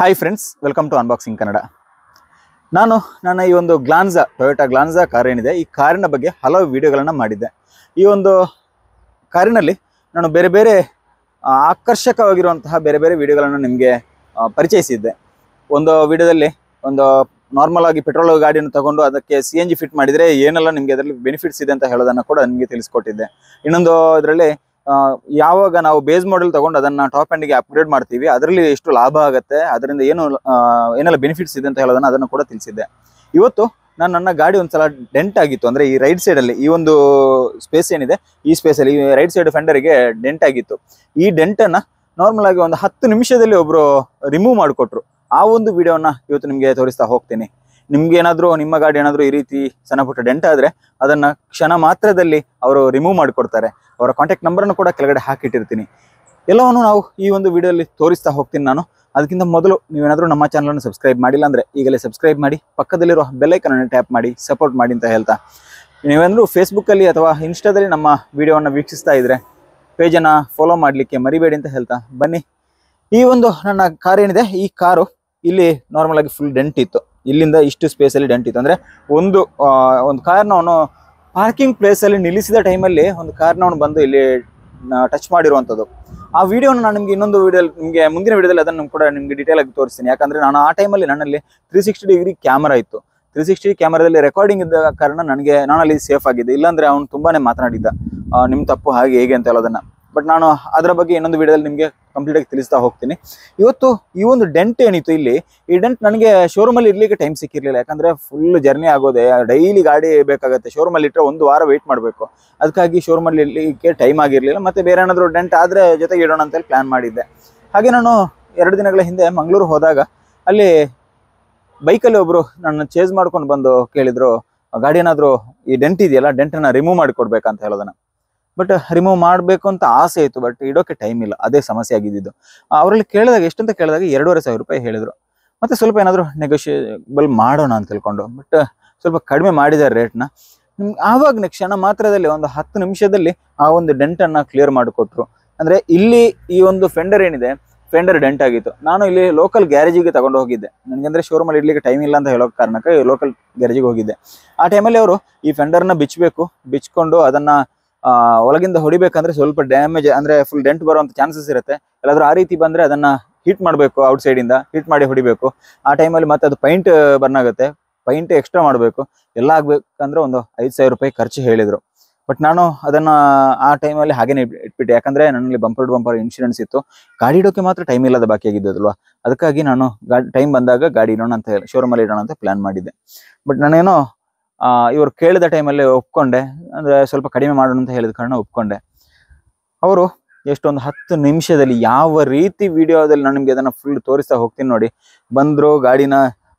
Hi friends, welcome to unboxing Kannada. ನಾನು ನನ್ನ ಈ ಒಂದು ಟೊಯೋಟಾ ಗ್ಲಾನ್ಸಾ ಕಾರ್ ಏನಿದೆ, ಈ ಕಾರಿನ ಬಗ್ಗೆ ಹಲವು ವಿಡಿಯೋಗಳನ್ನು ಮಾಡಿದ್ದೆ. ಈ ಒಂದು ಕಾರಿನಲ್ಲಿ ನಾನು ಬೇರೆ ಬೇರೆ ಆಕರ್ಷಕವಾಗಿರುವಂತಹ ಬೇರೆ ಬೇರೆ ವಿಡಿಯೋಗಳನ್ನು ನಿಮಗೆ ಪರಿಚಯಿಸಿದ್ದೆ. ಒಂದು ವಿಡಿಯೋದಲ್ಲಿ ಒಂದು ನಾರ್ಮಲ್ ಆಗಿ ಪೆಟ್ರೋಲ್ ಗಾಡಿಯನ್ನು ತಗೊಂಡು ಅದಕ್ಕೆ CNG ಫಿಟ್ ಮಾಡಿದರೆ ಏನೆಲ್ಲ ನಿಮಗೆ ಅದರಲ್ಲಿ ಬೆನಿಫಿಟ್ಸ್ ಇದೆ ಅಂತ ಹೇಳೋದನ್ನು ಕೂಡ ನಿಮಗೆ ತಿಳಿಸ್ಕೊಟ್ಟಿದ್ದೆ. ಇನ್ನೊಂದು ಇದರಲ್ಲಿ ಯಾವಾಗ ನಾವು ಬೇಸ್ ಮಾಡೆಲ್ ತಗೊಂಡು ಅದನ್ನು ಟಾಪ್ ಎಂಡ್ಗೆ ಅಪ್ಗ್ರೇಡ್ ಮಾಡ್ತೀವಿ, ಅದರಲ್ಲಿ ಎಷ್ಟು ಲಾಭ ಆಗುತ್ತೆ, ಅದರಿಂದ ಏನೆಲ್ಲ ಬೆನಿಫಿಟ್ಸ್ ಇದೆ ಅಂತ ಹೇಳೋದನ್ನು ಅದನ್ನು ಕೂಡ ತಿಳಿಸಿದ್ದೆ. ಇವತ್ತು ನನ್ನ ಗಾಡಿ ಒಂದ್ಸಲ ಡೆಂಟ್ ಆಗಿತ್ತು. ಅಂದರೆ ಈ ರೈಟ್ ಸೈಡಲ್ಲಿ ಈ ಒಂದು ಸ್ಪೇಸ್ ಏನಿದೆ, ಈ ಸ್ಪೇಸಲ್ಲಿ ಈ ರೈಟ್ ಸೈಡ್ ಫೆಂಡರಿಗೆ ಡೆಂಟ್ ಆಗಿತ್ತು. ಈ ಡೆಂಟನ್ನು ನಾರ್ಮಲ್ ಆಗಿ ಒಂದು 10 ನಿಮಿಷದಲ್ಲಿ ಒಬ್ಬರು ರಿಮೂವ್ ಮಾಡಿಕೊಟ್ರು. ಆ ಒಂದು ವಿಡಿಯೋನ ಇವತ್ತು ನಿಮಗೆ ತೋರಿಸ್ತಾ ಹೋಗ್ತೀನಿ. ನಿಮ್ಗೆ ಏನಾದರೂ ನಿಮ್ಮ ಗಾಡಿ ಏನಾದರೂ ಈ ರೀತಿ ಸಣ್ಣ ಪುಟ್ಟ ಡೆಂಟ್ ಆದರೆ ಅದನ್ನು ಕ್ಷಣ ಮಾತ್ರದಲ್ಲಿ ಅವರು ರಿಮೂವ್ ಮಾಡಿಕೊಡ್ತಾರೆ. ಅವರ ಕಾಂಟ್ಯಾಕ್ಟ್ ನಂಬರನ್ನು ಕೂಡ ಕೆಳಗಡೆ ಹಾಕಿಟ್ಟಿರ್ತೀನಿ. ಎಲ್ಲವನ್ನು ನಾವು ಈ ಒಂದು ವಿಡಿಯೋದಲ್ಲಿ ತೋರಿಸ್ತಾ ಹೋಗ್ತೀನಿ ನಾನು. ಅದಕ್ಕಿಂತ ಮೊದಲು ನೀವೇನಾದರೂ ನಮ್ಮ ಚಾನಲನ್ನು ಸಬ್ಸ್ಕ್ರೈಬ್ ಮಾಡಿಲ್ಲ ಅಂದರೆ ಈಗಲೇ ಸಬ್ಸ್ಕ್ರೈಬ್ ಮಾಡಿ, ಪಕ್ಕದಲ್ಲಿರೋ ಬೆಲ್ಲೈಕನನ್ನು ಟ್ಯಾಪ್ ಮಾಡಿ ಸಪೋರ್ಟ್ ಮಾಡಿ ಅಂತ ಹೇಳ್ತಾ, ನೀವೇನಾದರೂ ಫೇಸ್ಬುಕ್ಕಲ್ಲಿ ಅಥವಾ ಇನ್ಸ್ಟಾದಲ್ಲಿ ನಮ್ಮ ವಿಡಿಯೋವನ್ನು ವೀಕ್ಷಿಸ್ತಾ ಇದ್ದರೆ ಪೇಜನ್ನು ಫಾಲೋ ಮಾಡಲಿಕ್ಕೆ ಮರಿಬೇಡಿ ಅಂತ ಹೇಳ್ತಾ ಬನ್ನಿ. ಈ ಒಂದು ನನ್ನ ಕಾರ್ ಏನಿದೆ, ಈ ಕಾರು ಇಲ್ಲಿ ನಾರ್ಮಲ್ ಆಗಿ ಫುಲ್ ಡೆಂಟ್ ಇತ್ತು. ಇಲ್ಲಿಂದ ಇಷ್ಟು ಸ್ಪೇಸಲ್ಲಿ ಡೆಂಟ್ ಇತ್ತು. ಅಂದರೆ ಒಂದು ಕಾರ್ನ ಅವನು ಪಾರ್ಕಿಂಗ್ ಪ್ಲೇಸಲ್ಲಿ ನಿಲ್ಲಿಸಿದ ಟೈಮಲ್ಲಿ ಒಂದು ಕಾರ್ನ ಅವನು ಬಂದು ಇಲ್ಲಿ ಟಚ್ ಮಾಡಿರುವಂಥದ್ದು. ಆ ವಿಡಿಯೋನ ನಾನು ನಿಮಗೆ ಇನ್ನೊಂದು ವಿಡಿಯೋದಲ್ಲಿ ನಿಮಗೆ ಮುಂದಿನ ವಿಡಿಯೋದಲ್ಲಿ ಅದನ್ನು ಕೂಡ ನಿಮಗೆ ಡೀಟೇಲ್ ಆಗಿ ತೋರಿಸ್ತೀನಿ. ಯಾಕಂದರೆ ನಾನು ಆ ಟೈಮಲ್ಲಿ ನನ್ನಲ್ಲಿ 360 ಡಿಗ್ರಿ ಕ್ಯಾಮರಾ ಇತ್ತು. 360 ಕ್ಯಾಮರಾದಲ್ಲಿ ರೆಕಾರ್ಡಿಂಗ್ ಇದ್ದ ಕಾರಣ ನಾನು ಅಲ್ಲಿ ಸೇಫ್ ಆಗಿದ್ದೆ. ಇಲ್ಲಾಂದರೆ ಅವನು ತುಂಬಾ ಮಾತನಾಡಿದ್ದ, ನಿಮ್ಮ ತಪ್ಪು ಹಾಗೆ ಹೇಗೆ ಅಂತ ಹೇಳೋದನ್ನು. ಬಟ್ ನಾನು ಅದರ ಬಗ್ಗೆ ಇನ್ನೊಂದು ವಿಡಿಯೋದಲ್ಲಿ ನಿಮಗೆ ಕಂಪ್ಲೀಟಾಗಿ ತಿಳಿಸ್ತಾ ಹೋಗ್ತೀನಿ. ಇವತ್ತು ಈ ಒಂದು ಡೆಂಟ್ ಏನಿತ್ತು ಇಲ್ಲಿ, ಈ ಡೆಂಟ್ ನನಗೆ ಶೋರೂಮಲ್ಲಿ ಇರಲಿಕ್ಕೆ ಟೈಮ್ ಸಿಕ್ಕಿರಲಿಲ್ಲ. ಯಾಕಂದರೆ ಫುಲ್ ಜರ್ನಿ ಆಗೋದೆ, ಡೈಲಿ ಗಾಡಿ ಬೇಕಾಗುತ್ತೆ. ಶೋರೂಮಲ್ಲಿ ಇಟ್ಟರೆ 1 ವಾರ ವೆಯ್ಟ್ ಮಾಡಬೇಕು. ಅದಕ್ಕಾಗಿ ಶೋರೂಮಲ್ಲಿ ಇರಲಿಕ್ಕೆ ಟೈಮ್ ಆಗಿರಲಿಲ್ಲ. ಮತ್ತು ಬೇರೆ ಏನಾದರೂ ಡೆಂಟ್ ಆದರೆ ಜೊತೆಗೆ ಇಡೋಣ ಅಂತೇಳಿ ಪ್ಲ್ಯಾನ್ ಮಾಡಿದ್ದೆ. ಹಾಗೆ ನಾನು 2 ದಿನಗಳ ಹಿಂದೆ ಮಂಗಳೂರು ಹೋದಾಗ ಅಲ್ಲಿ ಬೈಕಲ್ಲಿ ಒಬ್ಬರು ನನ್ನ ಚೇಸ್ ಮಾಡ್ಕೊಂಡು ಬಂದು ಕೇಳಿದರು, ಗಾಡಿ ಏನಾದರೂ ಈ ಡೆಂಟ್ ಇದೆಯಲ್ಲ, ಡೆಂಟನ್ನು ರಿಮೂವ್ ಮಾಡಿಕೊಡ್ಬೇಕಂತ ಹೇಳೋದನ್ನು. ಬಟ್ ರಿಮೂವ್ ಮಾಡಬೇಕು ಅಂತ ಆಸೆ ಇತ್ತು, ಬಟ್ ಇಡೋಕ್ಕೆ ಟೈಮ್ ಇಲ್ಲ. ಅದೇ ಸಮಸ್ಯೆ ಆಗಿದ್ದು. ಅವರಲ್ಲಿ ಕೇಳಿದಾಗ ಎಷ್ಟಂತ ಕೇಳಿದಾಗ 2,500 ರೂಪಾಯಿ ಹೇಳಿದರು. ಮತ್ತು ಸ್ವಲ್ಪ ಏನಾದರೂ ನೆಗೋಷಿಯೇಬಲ್ ಮಾಡೋಣ ಅಂತ ತಿಳ್ಕೊಂಡು, ಬಟ್ ಸ್ವಲ್ಪ ಕಡಿಮೆ ಮಾಡಿದ್ದಾರೆ ರೇಟ್ನ. ಆವಾಗ ಕ್ಷಣ ಮಾತ್ರದಲ್ಲಿ ಒಂದು 10 ನಿಮಿಷದಲ್ಲಿ ಆ ಒಂದು ಡೆಂಟನ್ನು ಕ್ಲಿಯರ್ ಮಾಡಿಕೊಟ್ರು. ಅಂದರೆ ಇಲ್ಲಿ ಈ ಒಂದು ಫೆಂಡರ್ ಏನಿದೆ, ಫೆಂಡರ್ ಡೆಂಟ್ ಆಗಿತ್ತು. ನಾನು ಇಲ್ಲಿ ಲೋಕಲ್ ಗ್ಯಾರೇಜಿಗೆ ತಗೊಂಡು ಹೋಗಿದ್ದೆ. ನನಗಂದರೆ ಶೋರೂಮಲ್ಲಿ ಇಡಲಿಕ್ಕೆ ಟೈಮ್ ಇಲ್ಲ ಅಂತ ಹೇಳೋ ಕಾರಣಕ್ಕೆ ಲೋಕಲ್ ಗ್ಯಾರೇಜಿಗೆ ಹೋಗಿದ್ದೆ. ಆ ಟೈಮಲ್ಲಿ ಅವರು ಈ ಫೆಂಡರ್ನ ಬಿಚ್ಕೊಂಡು ಅದನ್ನು ಒಳಗಿಂದ ಹೊಡಿಬೇಕಂದ್ರೆ ಸ್ವಲ್ಪ ಡ್ಯಾಮೇಜ್, ಅಂದರೆ ಫುಲ್ ಡೆಂಟ್ ಬರುವಂಥ ಚಾನ್ಸಸ್ ಇರುತ್ತೆ. ಎಲ್ಲಾದರೂ ಆ ರೀತಿ ಬಂದರೆ ಅದನ್ನು ಹೀಟ್ ಮಾಡಬೇಕು, ಔಟ್ಸೈಡಿಂದ ಹೀಟ್ ಮಾಡಿ ಹೊಡಿಬೇಕು. ಆ ಟೈಮಲ್ಲಿ ಮತ್ತೆ ಅದು ಪೈಂಟ್ ಬರ್ನ್ ಆಗುತ್ತೆ, ಪೈಂಟ್ ಎಕ್ಸ್ಟ್ರಾ ಮಾಡಬೇಕು. ಎಲ್ಲ ಆಗಬೇಕಂದ್ರೆ ಒಂದು 5,000 ರೂಪಾಯಿ ಖರ್ಚು ಹೇಳಿದರು. ಬಟ್ ನಾನು ಅದನ್ನು ಆ ಟೈಮಲ್ಲಿ ಹಾಗೇನೆ ಇಟ್ಬಿಟ್ಟೆ. ಯಾಕಂದರೆ ನನ್ನಲ್ಲಿ ಬಂಪರ್ ಟು ಬಂಪರ್ ಇನ್ಶೂರೆನ್ಸ್ ಇತ್ತು. ಗಾಡಿ ಇಡೋಕ್ಕೆ ಮಾತ್ರ ಟೈಮ್ ಇಲ್ಲದ ಬಾಕಿ ಆಗಿದ್ದಲ್ವ. ಅದಕ್ಕಾಗಿ ನಾನು ಟೈಮ್ ಬಂದಾಗ ಗಾಡಿ ಇಡೋಣ ಅಂತ ಹೇಳಿ ಶೋರೂಮಲ್ಲಿ ಇಡೋಣ ಅಂತ ಪ್ಲ್ಯಾನ್ ಮಾಡಿದ್ದೆ. ಬಟ್ ನಾನೇನೋ ಇವರು ಕೇಳಿದ ಟೈಮಲ್ಲಿ ಒಪ್ಕೊಂಡೆ. ಅಂದರೆ ಸ್ವಲ್ಪ ಕಡಿಮೆ ಮಾಡೋಣ ಅಂತ ಹೇಳಿದ ಕಾರಣ ಒಪ್ಕೊಂಡೆ. ಅವರು ಎಷ್ಟೊಂದು 10 ನಿಮಿಷದಲ್ಲಿ ಯಾವ ರೀತಿ ವಿಡಿಯೋದಲ್ಲಿ ನಾನು ನಿಮಗೆ ಅದನ್ನು ಫುಲ್ ತೋರಿಸ್ತಾ ಹೋಗ್ತೀನಿ ನೋಡಿ. ಬಂದರು, ಗಾಡಿನ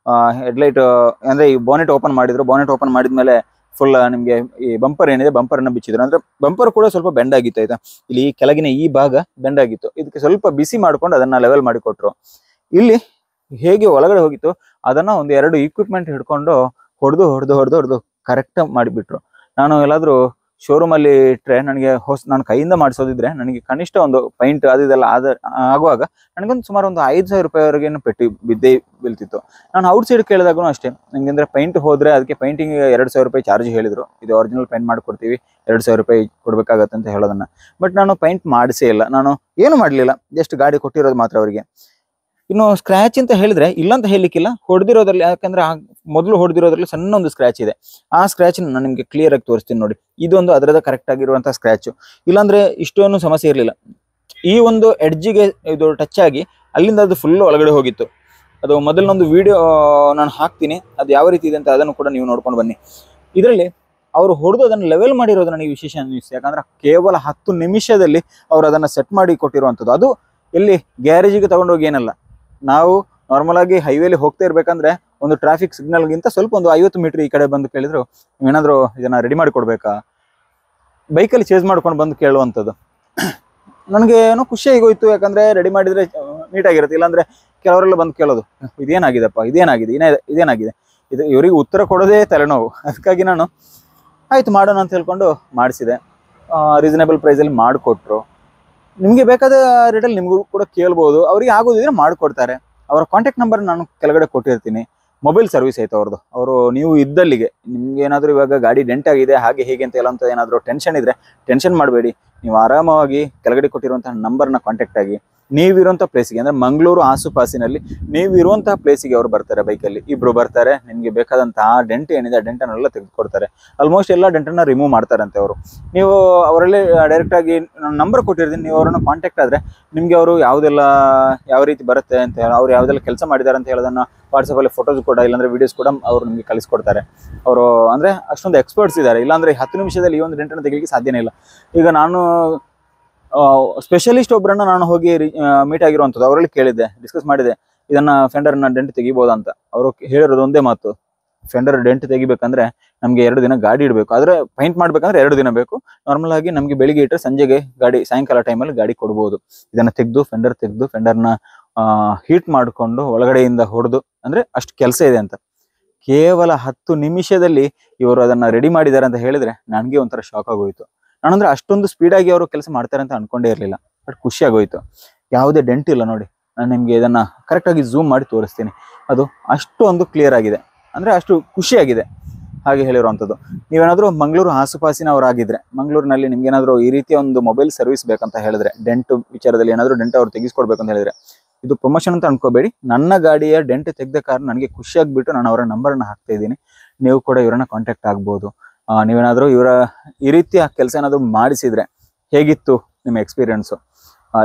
ಹೆಡ್ಲೈಟ್ ಅಂದರೆ ಈ ಬಾನೆಟ್ ಓಪನ್ ಮಾಡಿದರು. ಬಾನೆಟ್ ಓಪನ್ ಮಾಡಿದ್ಮೇಲೆ ಫುಲ್ ನಿಮಗೆ ಈ ಬಂಪರ್ ಏನಿದೆ, ಬಂಪರನ್ನು ಬಿಚ್ಚಿದ್ರು. ಅಂದರೆ ಬಂಪರ್ ಕೂಡ ಸ್ವಲ್ಪ ಬೆಂಡ್ ಆಗಿತ್ತು, ಆಯಿತಾ. ಇಲ್ಲಿ ಕೆಳಗಿನ ಈ ಭಾಗ ಬೆಂಡ್ ಆಗಿತ್ತು. ಇದಕ್ಕೆ ಸ್ವಲ್ಪ ಬಿಸಿ ಮಾಡಿಕೊಂಡು ಅದನ್ನು ಲೆವೆಲ್ ಮಾಡಿಕೊಟ್ರು. ಇಲ್ಲಿ ಹೇಗೆ ಒಳಗಡೆ ಹೋಗಿತ್ತು ಅದನ್ನು ಒಂದು 2 ಇಕ್ವಿಪ್ಮೆಂಟ್ ಹಿಡ್ಕೊಂಡು ಹೊಡೆದು ಕರೆಕ್ಟ್ ಮಾಡಿಬಿಟ್ರು. ನಾನು ಎಲ್ಲಾದರೂ ಶೋರೂಮಲ್ಲಿ ಇಟ್ಟರೆ ನಾನು ಕೈಯಿಂದ ಮಾಡಿಸೋದಿದ್ರೆ ನನಗೆ ಕನಿಷ್ಠ ಒಂದು ಪೈಂಟ್ ಅದೆಲ್ಲ ಆಗುವಾಗ ನನಗೊಂದು ಸುಮಾರು ಒಂದು 5,000 ರೂಪಾಯಿವರೆಗೇನು ಪೆಟ್ಟು ಬೀಳ್ತಿತ್ತು. ನಾನು ಔಟ್ಸೈಡ್ ಕೇಳಿದಾಗೂ ಅಷ್ಟೇ, ನನಗೆ ಅಂದರೆ ಪೈಂಟ್ ಹೋದರೆ ಅದಕ್ಕೆ ಪೈಂಟಿಂಗ್ 2,000 ರೂಪಾಯಿ ಚಾರ್ಜ್ ಹೇಳಿದರು. ಇದು ಒರಿಜಿನಲ್ ಪೈಂಟ್ ಮಾಡಿಕೊಡ್ತೀವಿ, 2,000 ರೂಪಾಯಿ ಕೊಡಬೇಕಾಗತ್ತೆ ಅಂತ ಹೇಳೋದನ್ನು. ಬಟ್ ನಾನು ಪೈಂಟ್ ಮಾಡಿಸೇ ಇಲ್ಲ, ನಾನು ಏನು ಮಾಡಲಿಲ್ಲ. ಜಸ್ಟ್ ಗಾಡಿ ಕೊಟ್ಟಿರೋದು ಮಾತ್ರ ಅವರಿಗೆ. ಇನ್ನು ಸ್ಕ್ರ್ಯಾಚ್ ಅಂತ ಹೇಳಿದ್ರೆ ಇಲ್ಲ ಅಂತ ಹೇಳಲಿಕ್ಕಿಲ್ಲ, ಹೊಡೆದಿರೋದ್ರಲ್ಲಿ. ಯಾಕಂದ್ರೆ ಮೊದಲು ಹೊಡೆದಿರೋದ್ರಲ್ಲಿ ಸಣ್ಣ ಒಂದು ಸ್ಕ್ರ್ಯಾಚ್ ಇದೆ. ಆ ಸ್ಕ್ರ್ಯಾಚ್ ನಾನು ನಿಮಗೆ ಕ್ಲಿಯರ್ ಆಗಿ ತೋರಿಸ್ತೀನಿ ನೋಡಿ. ಇದೊಂದು ಅದರದ ಕರೆಕ್ಟ್ ಆಗಿರುವಂಥ ಸ್ಕ್ರ್ಯಾಚು. ಇಲ್ಲಾಂದ್ರೆ ಇಷ್ಟೊಂದು ಸಮಸ್ಯೆ ಇರಲಿಲ್ಲ. ಈ ಒಂದು ಎಡ್ಜಿಗೆ ಇದು ಟಚ್ ಆಗಿ ಅಲ್ಲಿಂದ ಅದು ಫುಲ್ ಒಳಗಡೆ ಹೋಗಿತ್ತು. ಅದು ಮೊದಲನೊಂದು ವಿಡಿಯೋ ನಾನು ಹಾಕ್ತೀನಿ, ಅದು ಯಾವ ರೀತಿ ಇದೆ ಅಂತ ಅದನ್ನು ಕೂಡ ನೀವು ನೋಡ್ಕೊಂಡು ಬನ್ನಿ. ಇದರಲ್ಲಿ ಅವರು ಹೊಡೆದು ಅದನ್ನು ಲೆವೆಲ್ ಮಾಡಿರೋದು ನನಗೆ ವಿಶೇಷ ಅನಿಸ್ತು. ಯಾಕಂದ್ರೆ ಕೇವಲ 10 ನಿಮಿಷದಲ್ಲಿ ಅವರು ಅದನ್ನು ಸೆಟ್ ಮಾಡಿ ಕೊಟ್ಟಿರುವಂಥದ್ದು. ಅದು ಎಲ್ಲಿ ಗ್ಯಾರೇಜಿಗೆ ತಗೊಂಡೋಗಿ ಏನಲ್ಲ, ನಾವು ನಾರ್ಮಲ್ ಆಗಿ ಹೈವೇಲಿ ಹೋಗ್ತಾ ಇರ್ಬೇಕಂದ್ರೆ ಒಂದು ಟ್ರಾಫಿಕ್ ಸಿಗ್ನಲ್ಗಿಂತ ಸ್ವಲ್ಪ ಒಂದು 50 ಮೀಟರ್ ಈ ಕಡೆ ಬಂದು ಕೇಳಿದ್ರು, ಏನಾದರೂ ಇದನ್ನು ರೆಡಿ ಮಾಡಿ ಕೊಡಬೇಕಾ, ಬೈಕಲ್ಲಿ ಚೇಸ್ ಮಾಡ್ಕೊಂಡು ಬಂದು ಕೇಳುವಂಥದ್ದು. ನನಗೆ ಏನೋ ಖುಷಿಯಾಗೋಯ್ತು. ಯಾಕಂದರೆ ರೆಡಿ ಮಾಡಿದರೆ ನೀಟಾಗಿರುತ್ತೆ. ಇಲ್ಲಾಂದರೆ ಕೆಲವರೆಲ್ಲ ಬಂದು ಕೇಳೋದು, ಇದೇನಾಗಿದೆಪ್ಪ, ಇದೇನಾಗಿದೆ ಇದು ಇವರಿಗೆ ಉತ್ತರ ಕೊಡೋದೇ ತಲೆನೋವು. ಅದಕ್ಕಾಗಿ ನಾನು ಆಯಿತು ಮಾಡೋಣ ಅಂತ ಹೇಳ್ಕೊಂಡು ಮಾಡಿಸಿದೆ. ರೀಸನೇಬಲ್ ಪ್ರೈಸಲ್ಲಿ ಮಾಡಿಕೊಟ್ರು. ನಿಮಗೆ ಬೇಕಾದ ರೇಟಲ್ಲಿ ನಿಮಗೂ ಕೂಡ ಕೇಳ್ಬೋದು. ಅವರಿಗೆ ಆಗೋದಿದ್ರೆ ಮಾಡಿಕೊಡ್ತಾರೆ. ಅವರ ಕಾಂಟ್ಯಾಕ್ಟ್ ನಂಬರ್ ನಾನು ಕೆಳಗಡೆ ಕೊಟ್ಟಿರ್ತೀನಿ. ಮೊಬೈಲ್ ಸರ್ವಿಸ್ ಐತೆ ಅವ್ರದ್ದು. ಅವರು ನೀವು ಇದ್ದಲ್ಲಿಗೆ ನಿಮ್ಗೆ ಏನಾದರೂ ಇವಾಗ ಗಾಡಿ ಡೆಂಟ್ ಆಗಿದೆ ಹಾಗೆ ಹೀಗೆ ಅಂತ ಎಲ್ಲ ಅಂತ ಏನಾದರೂ ಟೆನ್ಷನ್ ಇದ್ದರೆ ಟೆನ್ಷನ್ ಮಾಡಬೇಡಿ. ನೀವು ಆರಾಮವಾಗಿ ಕೆಳಗಡೆ ಕೊಟ್ಟಿರುವಂತಹ ನಂಬರ್ನ ಕಾಂಟ್ಯಾಕ್ಟ್ ಆಗಿ ನೀವಿರುವಂಥ ಪ್ಲೇಸಿಗೆ, ಅಂದರೆ ಮಂಗಳೂರು ಆಸುಪಾಸಿನಲ್ಲಿ ನೀವಿರುವಂತಹ ಪ್ಲೇಸಿಗೆ ಅವರು ಬರ್ತಾರೆ. ಬೈಕಲ್ಲಿ ಇಬ್ಬರು ಬರ್ತಾರೆ. ನಿಮಗೆ ಬೇಕಾದಂತಹ ಡೆಂಟ್ ಏನಿದೆ ಆ ಡೆಂಟನ್ನೆಲ್ಲ ತೆಗೆದುಕೊಡ್ತಾರೆ. ಆಲ್ಮೋಸ್ಟ್ ಎಲ್ಲ ಡೆಂಟನ್ನು ರಿಮೂವ್ ಮಾಡ್ತಾರಂತೆ ಅವರು. ನೀವು ಅವರಲ್ಲಿ ಡೈರೆಕ್ಟಾಗಿ ನಂಬರ್ ಕೊಟ್ಟಿರ್ತೀನಿ, ನೀವು ಅವರನ್ನು ಕಾಂಟ್ಯಾಕ್ಟ್ ಆದರೆ ನಿಮಗೆ ಅವರು ಯಾವ ರೀತಿ ಬರುತ್ತೆ ಅಂತ ಹೇಳಿ, ಅವ್ರು ಯಾವುದೆಲ್ಲ ಕೆಲಸ ಮಾಡಿದ್ದಾರೆ ಅಂತ ಹೇಳೋದನ್ನು ವಾಟ್ಸಪ್ಪಲ್ಲಿ ಫೋಟೋಸ್ ಕೂಡ ಇಲ್ಲಾಂದರೆ ವೀಡಿಯೋಸ್ ಕೂಡ ಅವರು ನಿಮಗೆ ಕಳಿಸ್ಕೊಡ್ತಾರೆ. ಅವರು ಅಂದರೆ ಅಷ್ಟೊಂದು ಎಕ್ಸ್ಪರ್ಟ್ಸ್ ಇದ್ದಾರೆ. ಇಲ್ಲಾಂದರೆ 10 ನಿಮಿಷದಲ್ಲಿ ಈ ಒಂದು ಡೆಂಟನ್ನು ತೆಗಿಲಿಕ್ಕೆ ಸಾಧ್ಯನೇ ಇಲ್ಲ. ಈಗ ನಾನು ಸ್ಪೆಷಲಿಸ್ಟ್ ಒಬ್ಬರನ್ನ ನಾನು ಹೋಗಿ ಮೀಟ್ ಆಗಿರುವಂಥದ್ದು. ಅವರಲ್ಲಿ ಕೇಳಿದ್ದೆ, ಡಿಸ್ಕಸ್ ಮಾಡಿದೆ, ಇದನ್ನು ಫೆಂಡರ್ನ ಡೆಂಟ್ ತೆಗಿಬೋದಾ ಅಂತ. ಅವರು ಹೇಳಿರೋದು ಒಂದೇ ಮಾತು, ಫೆಂಡರ್ ಡೆಂಟ್ ತೆಗಿಬೇಕಂದ್ರೆ ನಮಗೆ 2 ದಿನ ಗಾಡಿ ಇಡಬೇಕು, ಆದರೆ ಪೈಂಟ್ ಮಾಡಬೇಕಂದ್ರೆ 2 ದಿನ ಬೇಕು. ನಾರ್ಮಲ್ ಆಗಿ ನಮಗೆ ಬೆಳಿಗ್ಗೆ ಇಟ್ಟರೆ ಸಂಜೆಗೆ ಗಾಡಿ, ಸಾಯಂಕಾಲ ಟೈಮಲ್ಲಿ ಗಾಡಿ ಕೊಡ್ಬೋದು. ಇದನ್ನು ತೆಗೆದು ಫೆಂಡರ್ನ ಹೀಟ್ ಮಾಡಿಕೊಂಡು ಒಳಗಡೆಯಿಂದ ಹೊಡೆದು, ಅಂದರೆ ಅಷ್ಟು ಕೆಲಸ ಇದೆ ಅಂತ. ಕೇವಲ 10 ನಿಮಿಷದಲ್ಲಿ ಇವರು ಅದನ್ನು ರೆಡಿ ಮಾಡಿದ್ದಾರೆ ಅಂತ ಹೇಳಿದ್ರೆ ನನಗೆ ಒಂಥರ ಶಾಕ್ ಆಗೋಯ್ತು. ನಾನಂದ್ರೆ ಅಷ್ಟೊಂದು ಸ್ಪೀಡಾಗಿ ಅವರು ಕೆಲಸ ಮಾಡ್ತಾರೆ ಅಂತ ಅನ್ಕೊಂಡೇ ಇರಲಿಲ್ಲ. ಬಟ್ ಖುಷಿ ಆಗೋಯ್ತು. ಯಾವುದೇ ಡೆಂಟ್ ಇಲ್ಲ ನೋಡಿ. ನಾನು ನಿಮಗೆ ಇದನ್ನು ಕರೆಕ್ಟಾಗಿ ಝೂಮ್ ಮಾಡಿ ತೋರಿಸ್ತೀನಿ. ಅದು ಅಷ್ಟೊಂದು ಕ್ಲಿಯರ್ ಆಗಿದೆ, ಅಂದರೆ ಅಷ್ಟು ಖುಷಿಯಾಗಿದೆ ಹಾಗೆ ಹೇಳಿರುವಂಥದ್ದು. ನೀವೇನಾದರೂ ಮಂಗಳೂರು ಆಸುಪಾಸಿನವರಾಗಿದ್ದರೆ, ಮಂಗಳೂರಿನಲ್ಲಿ ನಿಮ್ಗೇನಾದರೂ ಈ ರೀತಿಯ ಒಂದು ಮೊಬೈಲ್ ಸರ್ವಿಸ್ ಬೇಕಂತ ಹೇಳಿದ್ರೆ, ಡೆಂಟ್ ವಿಚಾರದಲ್ಲಿ ಏನಾದರೂ ಡೆಂಟ್ ಅವ್ರು ತೆಗಿಸ್ಕೊಡ್ಬೇಕಂತ ಹೇಳಿದ್ರೆ, ಇದು ಪ್ರಮೋಷನ್ ಅಂತ ಅನ್ಕೋಬೇಡಿ. ನನ್ನ ಗಾಡಿಯ ಡೆಂಟ್ ತೆಗೆದ ಕಾರಣ ನನಗೆ ಖುಷಿಯಾಗಿಬಿಟ್ಟು ನಾನು ಅವರ ನಂಬರನ್ನು ಹಾಕ್ತಾ ಇದ್ದೀನಿ. ನೀವು ಕೂಡ ಇವರನ್ನ ಕಾಂಟ್ಯಾಕ್ಟ್ ಆಗ್ಬೋದು. ನೀವೇನಾದರೂ ಇವರ ಈ ರೀತಿಯ ಕೆಲಸ ಏನಾದರೂ ಮಾಡಿಸಿದರೆ ಹೇಗಿತ್ತು ನಿಮ್ಮ ಎಕ್ಸ್ಪೀರಿಯೆನ್ಸು?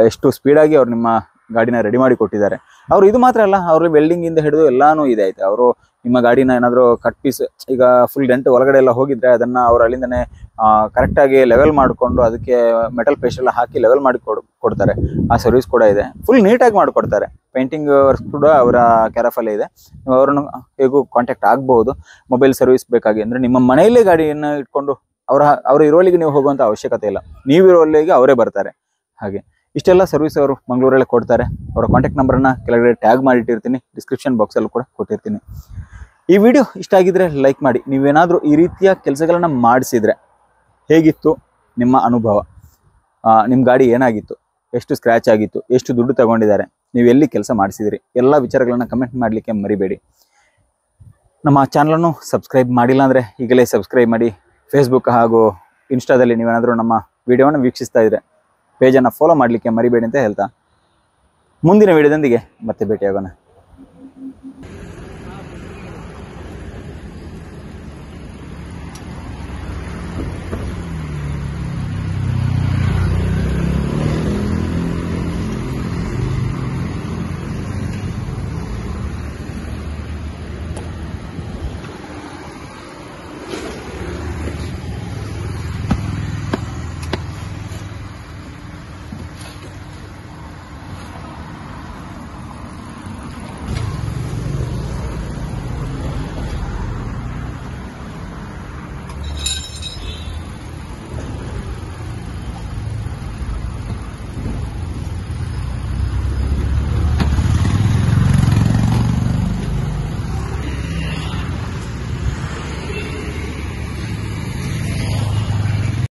ಎಷ್ಟು ಸ್ಪೀಡಾಗಿ ಅವ್ರು ನಿಮ್ಮ ಗಾಡಿನ ರೆಡಿ ಮಾಡಿ ಕೊಟ್ಟಿದ್ದಾರೆ. ಅವರು ಇದು ಮಾತ್ರ ಅಲ್ಲ, ಅವರು ವೆಲ್ಡಿಂಗಿಂದ ಹಿಡಿದು ಎಲ್ಲಾನು ಇದೆ ಐತೆ. ಅವರು ನಿಮ್ಮ ಗಾಡಿನ ಏನಾದರೂ ಕಟ್ ಪೀಸ್, ಈಗ ಫುಲ್ ಡೆಂಟ್ ಒಳಗಡೆ ಎಲ್ಲ ಹೋಗಿದ್ರೆ ಅದನ್ನು ಅವರು ಅಲ್ಲಿಂದನೇ ಕರೆಕ್ಟಾಗಿ ಲೆವೆಲ್ ಮಾಡಿಕೊಂಡು ಅದಕ್ಕೆ ಮೆಟಲ್ ಪೇಸ್ಟ್ ಎಲ್ಲ ಹಾಕಿ ಲೆವೆಲ್ ಮಾಡಿ ಕೊಡ್ತಾರೆ. ಆ ಸರ್ವಿಸ್ ಕೂಡ ಇದೆ. ಫುಲ್ ನೀಟಾಗಿ ಮಾಡಿಕೊಡ್ತಾರೆ. ಪೇಂಟಿಂಗ್ ವರ್ಕ್ ಕೂಡ ಅವರ ಕ್ಯಾರಫಲ್ಲೇ ಇದೆ. ನೀವು ಅವರನ್ನು ಹೇಗೂ ಕಾಂಟ್ಯಾಕ್ಟ್ ಆಗ್ಬೋದು. ಮೊಬೈಲ್ ಸರ್ವಿಸ್ ಬೇಕಾಗಿ ಅಂದರೆ ನಿಮ್ಮ ಮನೆಯಲ್ಲೇ ಗಾಡಿಯನ್ನು ಇಟ್ಕೊಂಡು ಅವರ ಇರೋಲಿಗೆ ನೀವು ಹೋಗುವಂಥ ಅವಶ್ಯಕತೆ ಇಲ್ಲ. ನೀವಿರೋಲ್ಲಿಗೆ ಅವರೇ ಬರ್ತಾರೆ. ಹಾಗೆ ಇಷ್ಟೆಲ್ಲ ಸರ್ವಿಸ್ ಅವರು ಮಂಗಳೂರಲ್ಲೇ ಕೊಡ್ತಾರೆ. ಅವರ ಕಾಂಟ್ಯಾಕ್ಟ್ ನಂಬರನ್ನು ಕೆಳಗಡೆ ಟ್ಯಾಗ್ ಮಾಡಿಟ್ಟಿರ್ತೀನಿ, ಡಿಸ್ಕ್ರಿಪ್ಷನ್ ಬಾಕ್ಸಲ್ಲೂ ಕೂಡ ಕೊಟ್ಟಿರ್ತೀನಿ. ಈ ವಿಡಿಯೋ ಇಷ್ಟ ಆಗಿದ್ರೆ ಲೈಕ್ ಮಾಡಿ. ನೀವೇನಾದರೂ ಈ ರೀತಿಯ ಕೆಲಸಗಳನ್ನು ಮಾಡಿಸಿದರೆ ಹೇಗಿತ್ತು ನಿಮ್ಮ ಅನುಭವ? ನಿಮ್ಮ ಗಾಡಿ ಏನಾಗಿತ್ತು? ಎಷ್ಟು ಸ್ಕ್ರ್ಯಾಚ್ ಆಗಿತ್ತು? ಎಷ್ಟು ದುಡ್ಡು ತಗೊಂಡಿದ್ದಾರೆ? ನೀವು ಎಲ್ಲಿ ಕೆಲಸ ಮಾಡಿಸಿದಿರಿ? ಎಲ್ಲ ವಿಚಾರಗಳನ್ನು ಕಮೆಂಟ್ ಮಾಡಲಿಕ್ಕೆ ಮರಿಬೇಡಿ. ನಮ್ಮ ಚಾನಲನ್ನು ಸಬ್ಸ್ಕ್ರೈಬ್ ಮಾಡಿಲ್ಲ ಅಂದರೆ ಈಗಲೇ ಸಬ್ಸ್ಕ್ರೈಬ್ ಮಾಡಿ. ಫೇಸ್ಬುಕ್ ಹಾಗೂ ಇನ್ಸ್ಟಾದಲ್ಲಿ ನೀವೇನಾದರೂ ನಮ್ಮ ವಿಡಿಯೋವನ್ನು ವೀಕ್ಷಿಸ್ತಾ ಇದ್ದರೆ ಪೇಜನ್ನು ಫಾಲೋ ಮಾಡಲಿಕ್ಕೆ ಮರಿಬೇಡಿ ಅಂತ ಹೇಳ್ತಾ ಮುಂದಿನ ವಿಡಿಯೋದೊಂದಿಗೆ ಮತ್ತೆ ಭೇಟಿಯಾಗೋಣ.